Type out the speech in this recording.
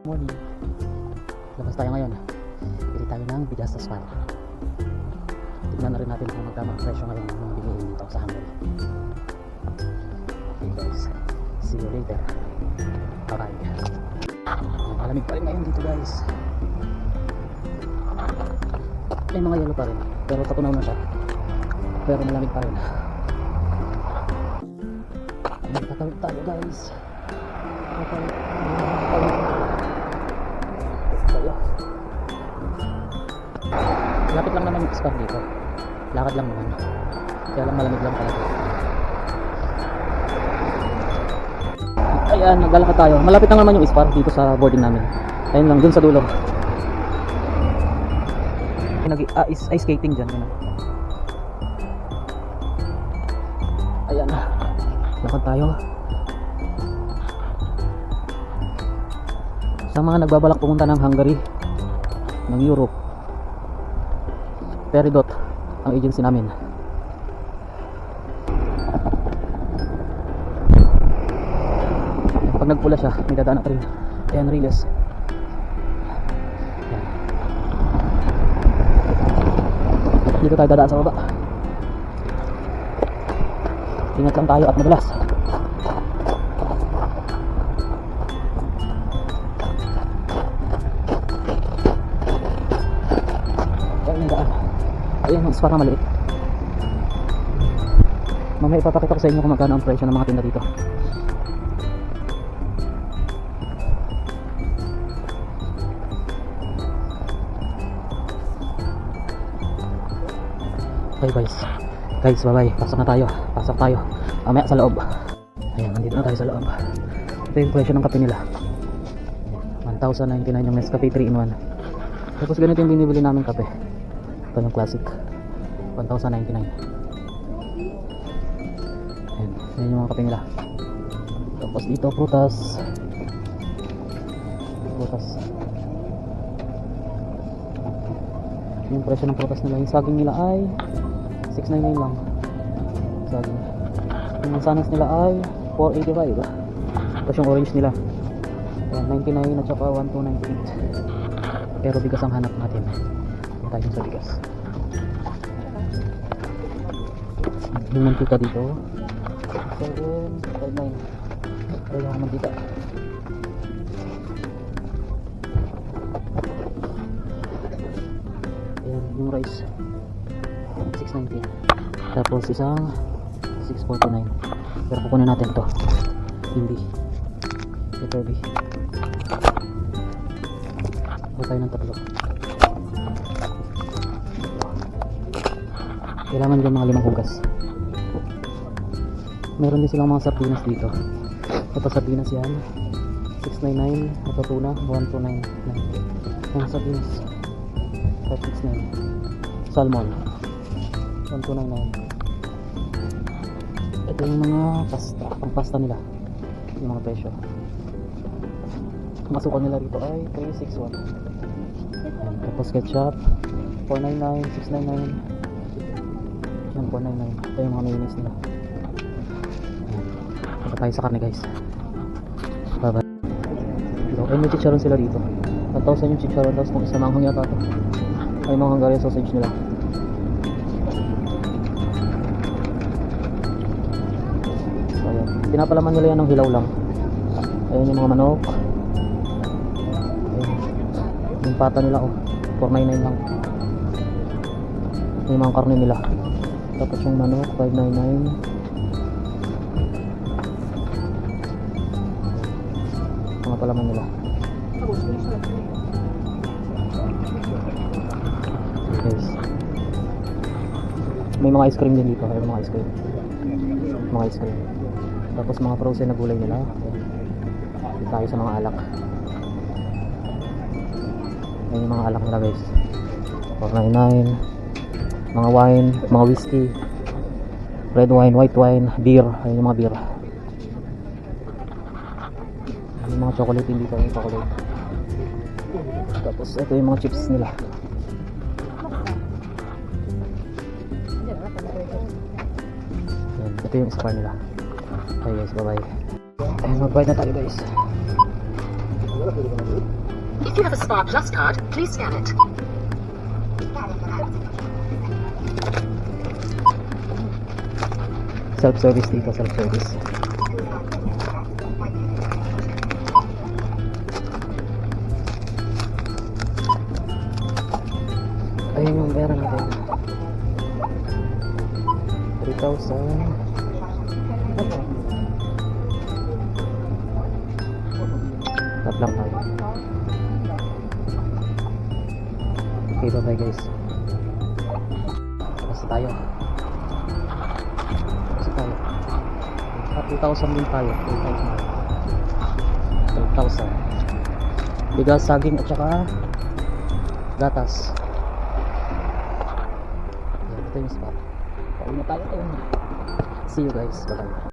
Morning. Labas tayo ngayon. Bili tayo ng bigas sa Spar. Tignan na rin natin kung magkano ang presyo ngayon ng bilihin dito sa Hungary. Okay guys, see you later. Bye bye. Malamig pa rin ngayon dito guys. May mga yellow pa rin, pero tatunaw na siya. Pero malamig pa rin. Magtatawid tayo guys. Lapit lang naman yung spot dito. Lakad lang naman. Kaya lang malamig lang talaga. Ayan, naglalakad tayo. Malapit lang naman yung spot dito sa boarding namin. Ayun lang, dun sa dulo. Ice skating dyan. Ayan. Lakad tayo. Sa mga nagbabalak pumunta ng Hungary, ng Europe, Peridot ang agency namin. Pag nagpula siya, may dadaan na train. Ayan, Riles. Dito tayo dadaan sa baba. Ingat lang tayo at madalas. Ayan ang Spar na maliit. Mamaya ipapakita ko sa inyo kung magkano ang presyo ng mga tinda dito. Okay guys, bye bye. Pasok na tayo. Pasok tayo mamaya sa loob. Ayan, nandito na tayo sa loob. Ito yung presyo ng kape nila. 1,099 yung Nescafe 3-in-1. Tapos ganito yung binibili namin kape. Ito yung classic, 1,099. Ayan, yan yung mga kape nila. Tapos dito prutas. Yung presyo ng prutas nila, yung saging nila ay 699 lang. Saging. Yung mansanas nila ay 485. Tapos yung orange nila, ayan, 99 at saka 1,298. Pero bigas ang hanap natin. Tayo sa bigas. Yung mantika dito 759. Pero yung mantika ayan, yung rice 690. Tapos isang 649. Pero kukunin natin to hindi ito B. Huwag tayo ng tatlo. Kailangan dyan mga 5 hugas. Meron din silang mga sardinas dito. Ito sardinas yan 699. Ito tuna 1,299. Yung sardinas 569. Salmon 1,299. Ito yung mga pasta, pang pasta nila, yung mga presyo. Masukan nila rito ay 361. Tapos ketchup 499, 699. Yan, 499. Ito yung mga mayonnaise nila. Ito tayo sa karne guys. Bye bye. Ay, may chicharon sila dito. 1,000 yung chicharon. Tapos kung isa manghang yata ito. Ay, mga Hungarian sausage nila. So ayan, pinapalaman nila yan ng hilaw lang. Ayan yung mga manok. Ayan. Yung pata nila, oh, 499 lang. Yung mga karne nila. Tapos yung manok 599. Mga palaman nila. Yes. May mga ice cream din dito. May mga ice cream. Mga ice cream. Tapos mga frozen na gulay nila. Dito tayo sa mga alak. Ayan yung mga alak nila guys. 499. Mga wine, mga whiskey, red wine, white wine, beer. Ayun yung mga beer. Yung mga chocolate, hindi pa yung chocolate. Tapos ito yung mga chips nila. Ayan, ito yung Spar nila. Okay guys, bye bye. Ayun, mag-bite na tayo guys. If you have a Spark Plus card, please scan it. Self-service dito, self-service. Ayun yung pera natin. 3,000. Tap lang tayo. Okay, bye bye guys. Basta tayo. Basta tayo. 3,000 din tayo. 3,000. Bigas, saging at saka gatas. Yan, ito yung spot. Pauwi na tayo. See you guys. Bye bye.